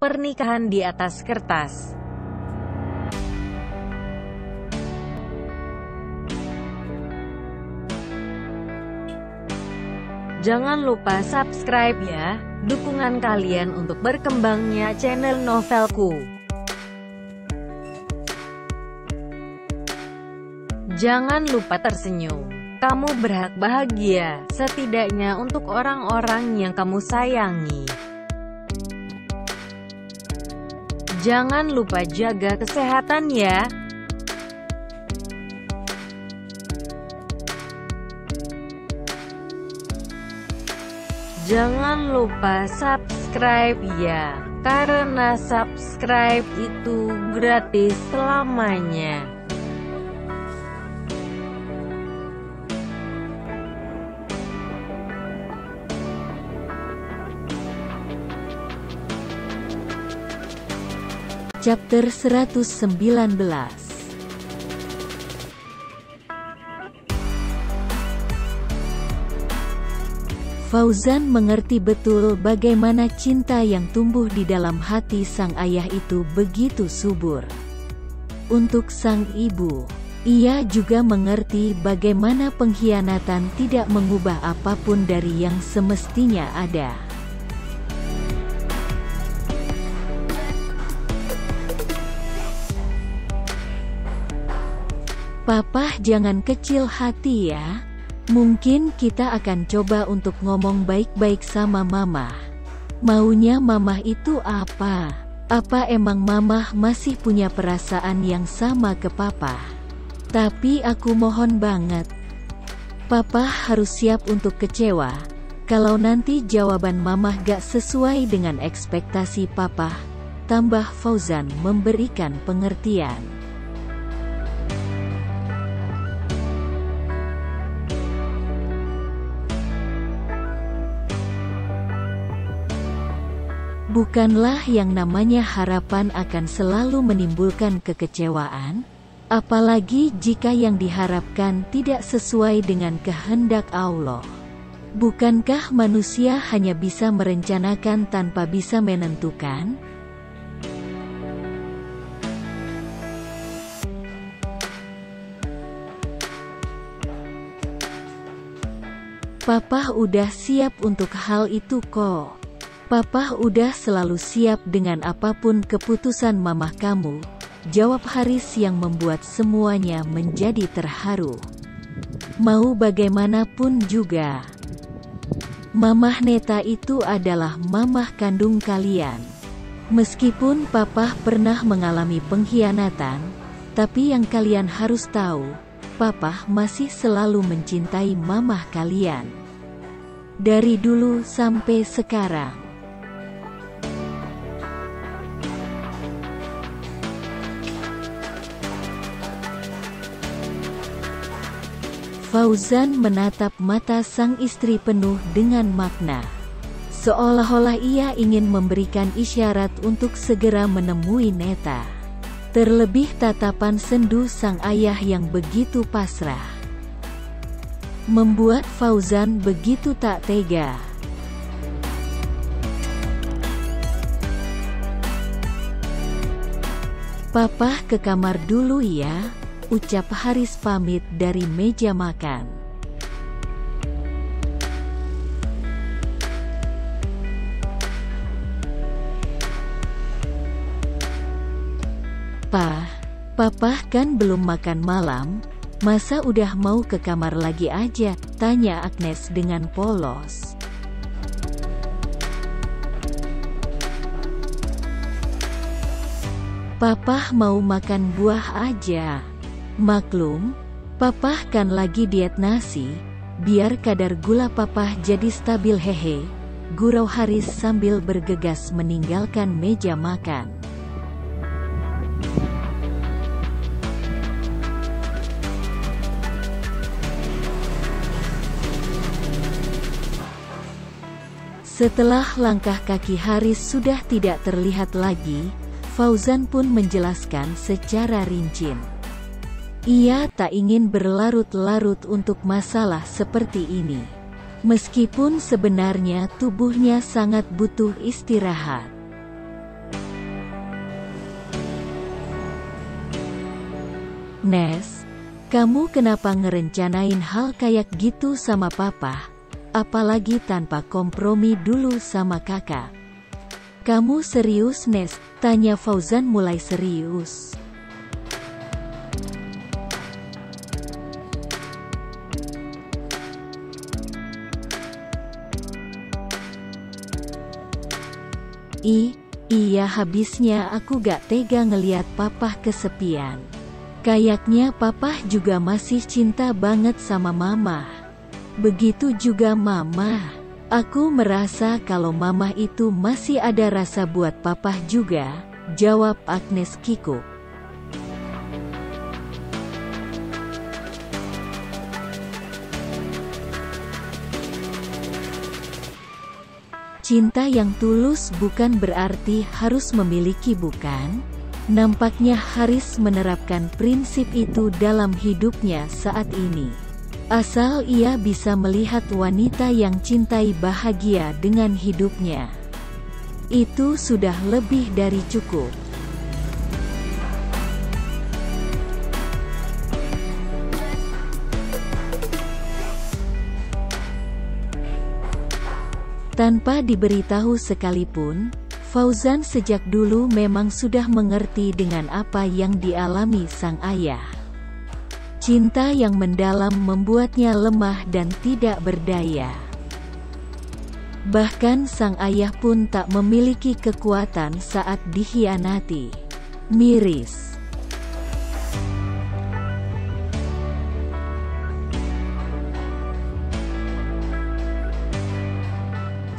pernikahan di atas kertas. Jangan lupa subscribe ya, dukungan kalian untuk berkembangnya channel Novelku. Jangan lupa tersenyum. Kamu berhak bahagia, setidaknya untuk orang-orang yang kamu sayangi. Jangan lupa jaga kesehatan ya. Jangan lupa subscribe ya, karena subscribe itu gratis selamanya. Chapter 119. Fauzan mengerti betul bagaimana cinta yang tumbuh di dalam hati sang ayah itu begitu subur. Untuk sang ibu, ia juga mengerti bagaimana pengkhianatan tidak mengubah apapun dari yang semestinya ada. Papa, jangan kecil hati ya. Mungkin kita akan coba untuk ngomong baik-baik sama Mama. Maunya Mama itu apa? Apa emang Mama masih punya perasaan yang sama ke Papa? Tapi aku mohon banget, Papa harus siap untuk kecewa. Kalau nanti jawaban Mama gak sesuai dengan ekspektasi Papa, tambah Fauzan memberikan pengertian. Bukanlah yang namanya harapan akan selalu menimbulkan kekecewaan, apalagi jika yang diharapkan tidak sesuai dengan kehendak Allah. Bukankah manusia hanya bisa merencanakan tanpa bisa menentukan? Papa udah siap untuk hal itu kok. Papa udah selalu siap dengan apapun keputusan Mamah kamu, jawab Haris yang membuat semuanya menjadi terharu. Mau bagaimanapun juga, Mamah Neta itu adalah mamah kandung kalian. Meskipun Papa pernah mengalami pengkhianatan, tapi yang kalian harus tahu, Papa masih selalu mencintai mamah kalian. Dari dulu sampai sekarang. Fauzan menatap mata sang istri penuh dengan makna. Seolah-olah ia ingin memberikan isyarat untuk segera menemui Neta. Terlebih tatapan sendu sang ayah yang begitu pasrah membuat Fauzan begitu tak tega. Papa ke kamar dulu ya, ucap Haris pamit dari meja makan. Papa kan belum makan malam, masa udah mau ke kamar lagi aja? Tanya Agnes dengan polos. Papa mau makan buah aja. Maklum, Papa kan lagi diet nasi, biar kadar gula Papa jadi stabil hehe, gurau Haris sambil bergegas meninggalkan meja makan. Setelah langkah kaki Haris sudah tidak terlihat lagi, Fauzan pun menjelaskan secara rinci. Ia tak ingin berlarut-larut untuk masalah seperti ini. Meskipun sebenarnya tubuhnya sangat butuh istirahat. Nes, kamu kenapa ngerencanain hal kayak gitu sama papa? Apalagi tanpa kompromi dulu sama kakak. Kamu serius, Nes? Tanya Fauzan mulai serius. Iya, habisnya aku gak tega ngeliat papa kesepian. Kayaknya papa juga masih cinta banget sama mama. Begitu juga mama. Aku merasa kalau mama itu masih ada rasa buat papa juga, jawab Agnes kikuk. Cinta yang tulus bukan berarti harus memiliki, bukan? Nampaknya Haris menerapkan prinsip itu dalam hidupnya saat ini. Asal ia bisa melihat wanita yang cintai bahagia dengan hidupnya. Itu sudah lebih dari cukup. Tanpa diberitahu sekalipun, Fauzan sejak dulu memang sudah mengerti dengan apa yang dialami sang ayah. Cinta yang mendalam membuatnya lemah dan tidak berdaya. Bahkan sang ayah pun tak memiliki kekuatan saat dikhianati. Miris.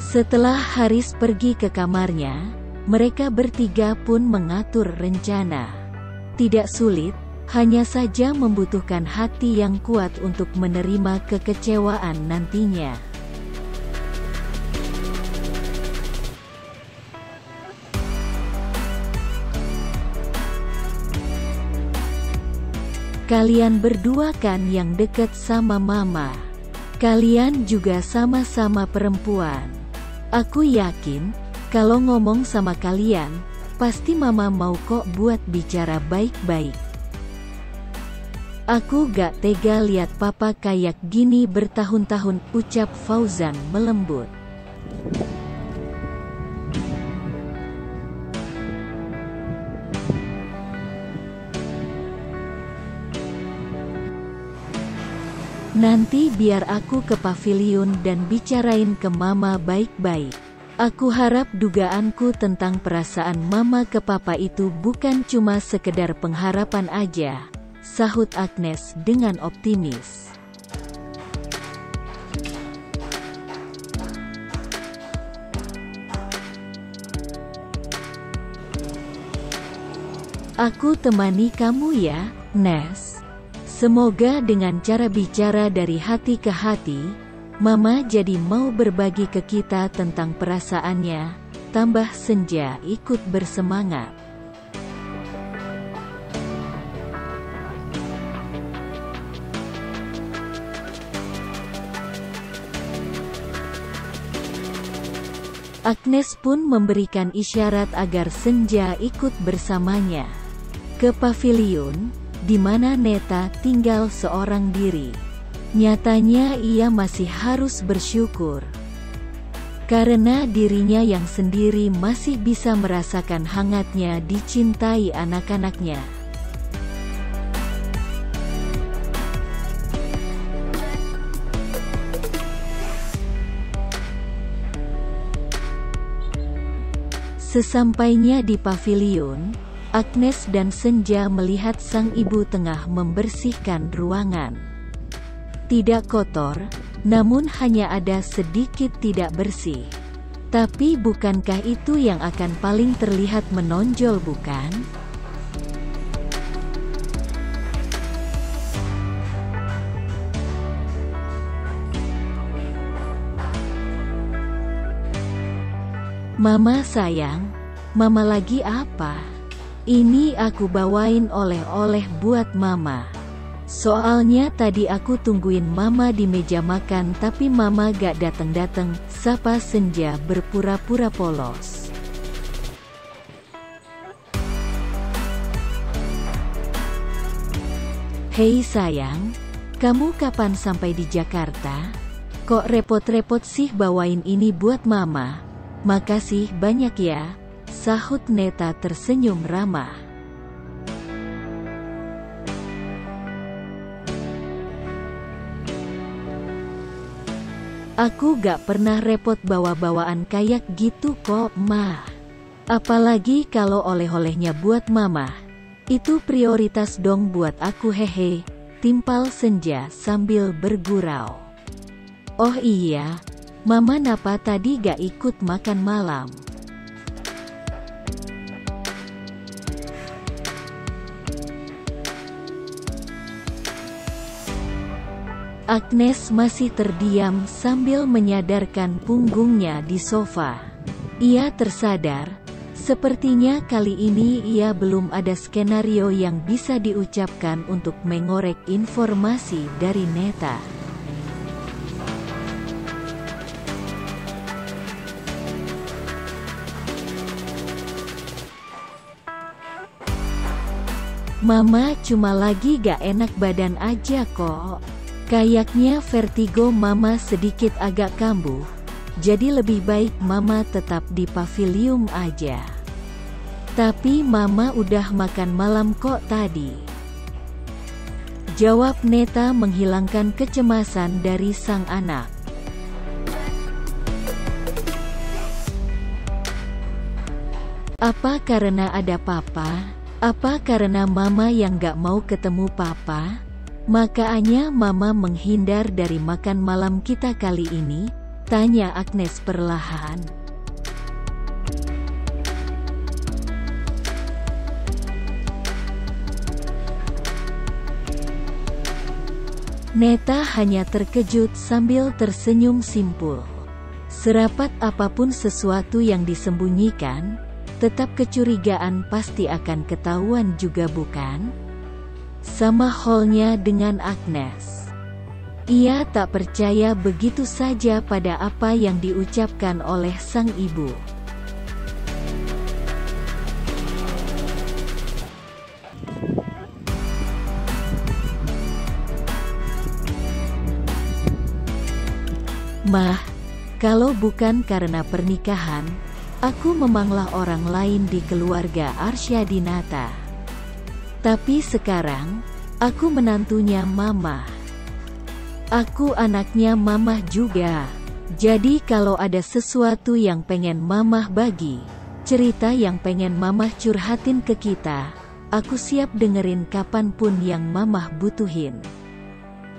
Setelah Haris pergi ke kamarnya, mereka bertiga pun mengatur rencana. Tidak sulit, hanya saja membutuhkan hati yang kuat untuk menerima kekecewaan nantinya. Kalian berdua kan yang deket sama mama. Kalian juga sama-sama perempuan. Aku yakin, kalau ngomong sama kalian, pasti mama mau kok buat bicara baik-baik. Aku gak tega lihat papa kayak gini bertahun-tahun, ucap Fauzan melembut. Nanti biar aku ke pavilion dan bicarain ke mama baik-baik. Aku harap dugaanku tentang perasaan mama ke papa itu bukan cuma sekedar pengharapan aja, sahut Agnes dengan optimis. Aku temani kamu ya, Nes. Semoga dengan cara bicara dari hati ke hati, mama jadi mau berbagi ke kita tentang perasaannya, tambah Senja ikut bersemangat. Agnes pun memberikan isyarat agar Senja ikut bersamanya ke pavilion, di mana Neta tinggal seorang diri. Nyatanya ia masih harus bersyukur, karena dirinya yang sendiri masih bisa merasakan hangatnya dicintai anak-anaknya. Sesampainya di pavilion, Agnes dan Senja melihat sang ibu tengah membersihkan ruangan. Tidak kotor, namun hanya ada sedikit tidak bersih. Tapi bukankah itu yang akan paling terlihat menonjol, bukan? Mama sayang, mama lagi apa? Ini aku bawain oleh-oleh buat mama. Soalnya tadi aku tungguin mama di meja makan tapi mama gak dateng-dateng, sapa Senja berpura-pura polos. Hei sayang, kamu kapan sampai di Jakarta? Kok repot-repot sih bawain ini buat mama? Makasih banyak ya, sahut Neta tersenyum ramah. Aku gak pernah repot bawa-bawaan kayak gitu kok, Ma. Apalagi kalau oleh-olehnya buat mama. Itu prioritas dong buat aku, hehe. Timpal Senja sambil bergurau. Oh iya, Mama Napa tadi gak ikut makan malam? Agnes masih terdiam sambil menyadarkan punggungnya di sofa. Ia tersadar, sepertinya kali ini ia belum ada skenario yang bisa diucapkan untuk mengorek informasi dari Neta. Mama cuma lagi gak enak badan aja kok. Kayaknya vertigo mama sedikit agak kambuh, jadi lebih baik mama tetap di pavilium aja. Tapi mama udah makan malam kok tadi. Jawab Neta menghilangkan kecemasan dari sang anak. Apa karena ada papa? Apa karena mama yang gak mau ketemu papa? Makanya mama menghindar dari makan malam kita kali ini? Tanya Agnes perlahan. Neta hanya terkejut sambil tersenyum simpul. Serapat apapun sesuatu yang disembunyikan, tetap kecurigaan pasti akan ketahuan juga bukan? Sama halnya dengan Agnes. Ia tak percaya begitu saja pada apa yang diucapkan oleh sang ibu. Mah, kalau bukan karena pernikahan, aku memanglah orang lain di keluarga Arsyadinata. Tapi sekarang, aku menantunya mama. Aku anaknya mamah juga. Jadi kalau ada sesuatu yang pengen mamah bagi, cerita yang pengen mamah curhatin ke kita, aku siap dengerin kapanpun yang mamah butuhin.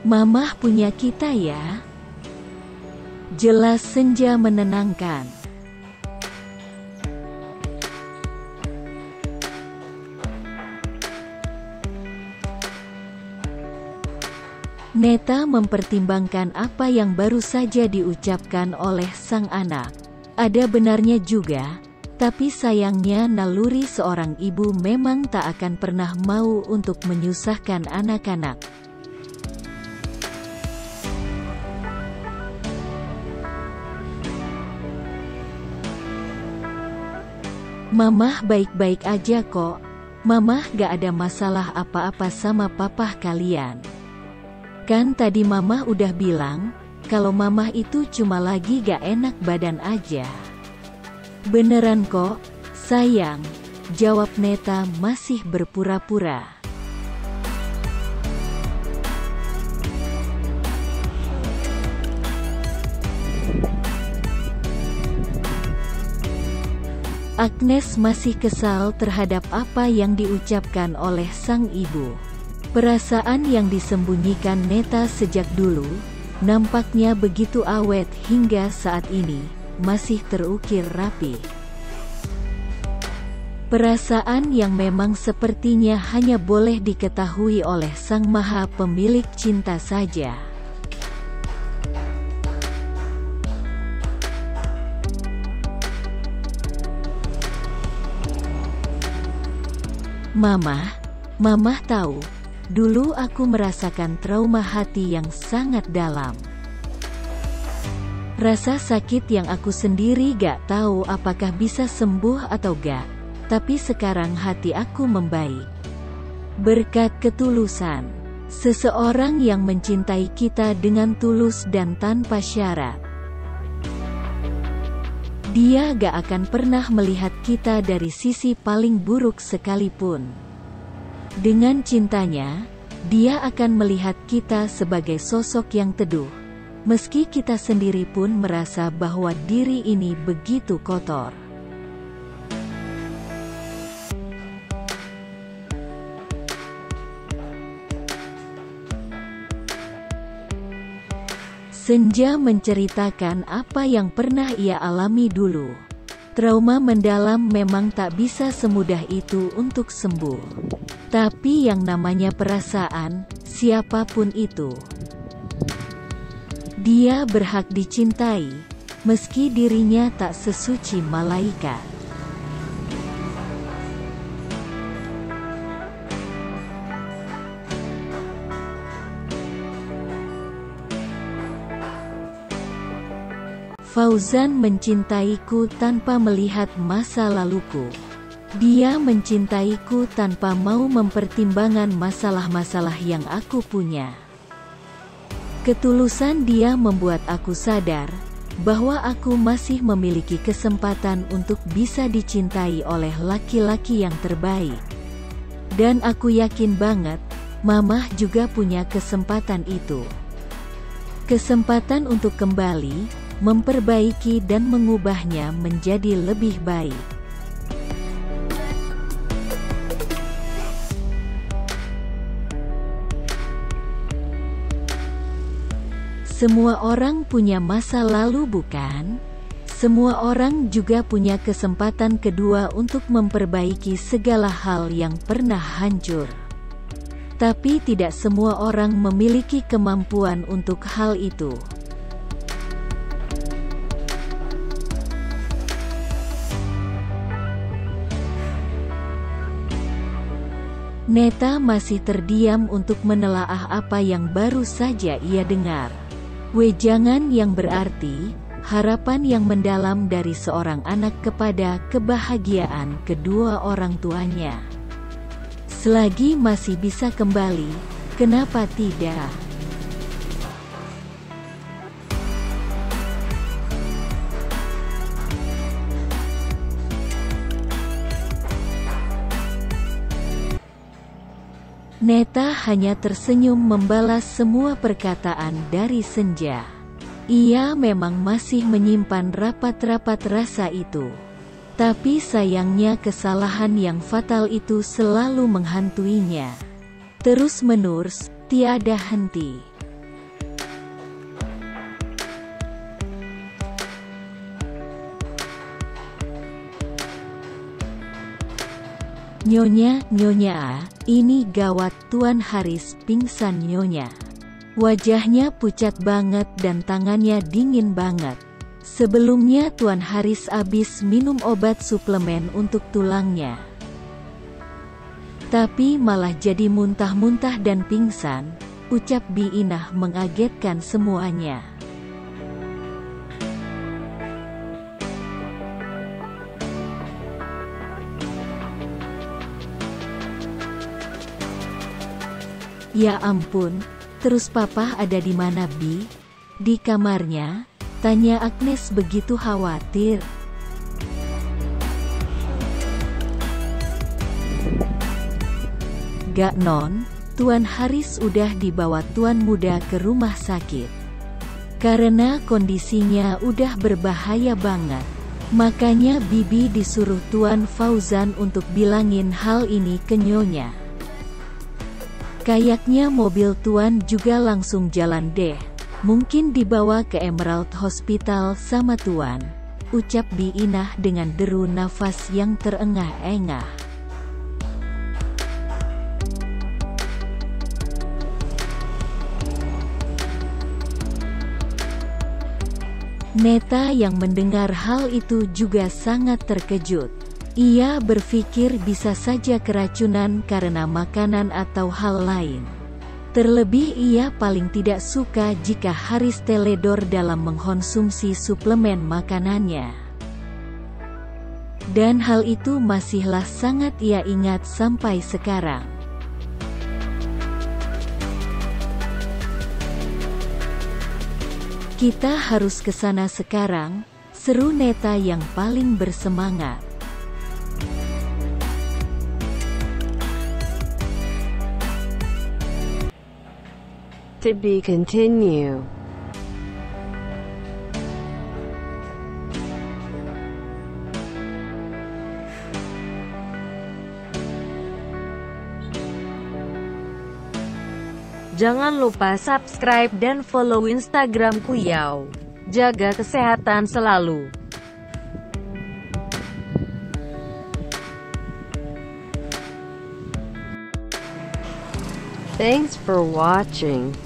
Mamah punya kita ya. Jelas Senja menenangkan. Neta mempertimbangkan apa yang baru saja diucapkan oleh sang anak. Ada benarnya juga, tapi sayangnya naluri seorang ibu memang tak akan pernah mau untuk menyusahkan anak-anak. Mamah baik-baik aja kok. Mamah gak ada masalah apa-apa sama papah kalian. Kan tadi mamah udah bilang, kalau mamah itu cuma lagi gak enak badan aja. Beneran kok, sayang, jawab Neta masih berpura-pura. Agnes masih kesal terhadap apa yang diucapkan oleh sang ibu. Perasaan yang disembunyikan Neta sejak dulu, nampaknya begitu awet hingga saat ini, masih terukir rapi. Perasaan yang memang sepertinya hanya boleh diketahui oleh Sang Maha Pemilik cinta saja. Mamah tahu. Dulu aku merasakan trauma hati yang sangat dalam. Rasa sakit yang aku sendiri gak tahu apakah bisa sembuh atau gak, tapi sekarang hati aku membaik. Berkat ketulusan. Seseorang yang mencintai kita dengan tulus dan tanpa syarat. Dia gak akan pernah melihat kita dari sisi paling buruk sekalipun. Dengan cintanya, dia akan melihat kita sebagai sosok yang teduh, meski kita sendiri pun merasa bahwa diri ini begitu kotor. Senja menceritakan apa yang pernah ia alami dulu. Trauma mendalam memang tak bisa semudah itu untuk sembuh. Tapi yang namanya perasaan, siapapun itu, dia berhak dicintai, meski dirinya tak sesuci malaikat. Fauzan mencintaiku tanpa melihat masa laluku. Dia mencintaiku tanpa mau mempertimbangkan masalah-masalah yang aku punya. Ketulusan dia membuat aku sadar bahwa aku masih memiliki kesempatan untuk bisa dicintai oleh laki-laki yang terbaik. Dan aku yakin banget, Mamah juga punya kesempatan itu. Kesempatan untuk kembali memperbaiki dan mengubahnya menjadi lebih baik. Semua orang punya masa lalu, bukan? Semua orang juga punya kesempatan kedua untuk memperbaiki segala hal yang pernah hancur. Tapi tidak semua orang memiliki kemampuan untuk hal itu. Neta masih terdiam untuk menelaah apa yang baru saja ia dengar. Wejangan yang berarti, harapan yang mendalam dari seorang anak kepada kebahagiaan kedua orang tuanya. Selagi masih bisa kembali, kenapa tidak? Neta hanya tersenyum membalas semua perkataan dari Senja. Ia memang masih menyimpan rapat-rapat rasa itu. Tapi sayangnya kesalahan yang fatal itu selalu menghantuinya. Terus-menerus, tiada henti. Nyonya, ini gawat, Tuan Haris pingsan Nyonya. Wajahnya pucat banget dan tangannya dingin banget. Sebelumnya Tuan Haris habis minum obat suplemen untuk tulangnya. Tapi malah jadi muntah-muntah dan pingsan, ucap Bi Inah mengagetkan semuanya. Ya ampun, terus Papa ada di mana, Bi? Di kamarnya? Tanya Agnes begitu khawatir. Gak non, Tuan Haris udah dibawa Tuan Muda ke rumah sakit. Karena kondisinya udah berbahaya banget. Makanya Bibi disuruh Tuan Fauzan untuk bilangin hal ini ke Nyonya. Kayaknya mobil Tuan juga langsung jalan deh. Mungkin dibawa ke Emerald Hospital sama Tuan, ucap Bi Inah dengan deru nafas yang terengah-engah. Neta yang mendengar hal itu juga sangat terkejut. Ia berpikir bisa saja keracunan karena makanan atau hal lain. Terlebih ia paling tidak suka jika Haris teledor dalam mengkonsumsi suplemen makanannya. Dan hal itu masihlah sangat ia ingat sampai sekarang. Kita harus ke sana sekarang, seru Neta yang paling bersemangat. To be continued. Jangan lupa subscribe dan follow Instagramku Yao. Jaga kesehatan selalu. Thanks for watching.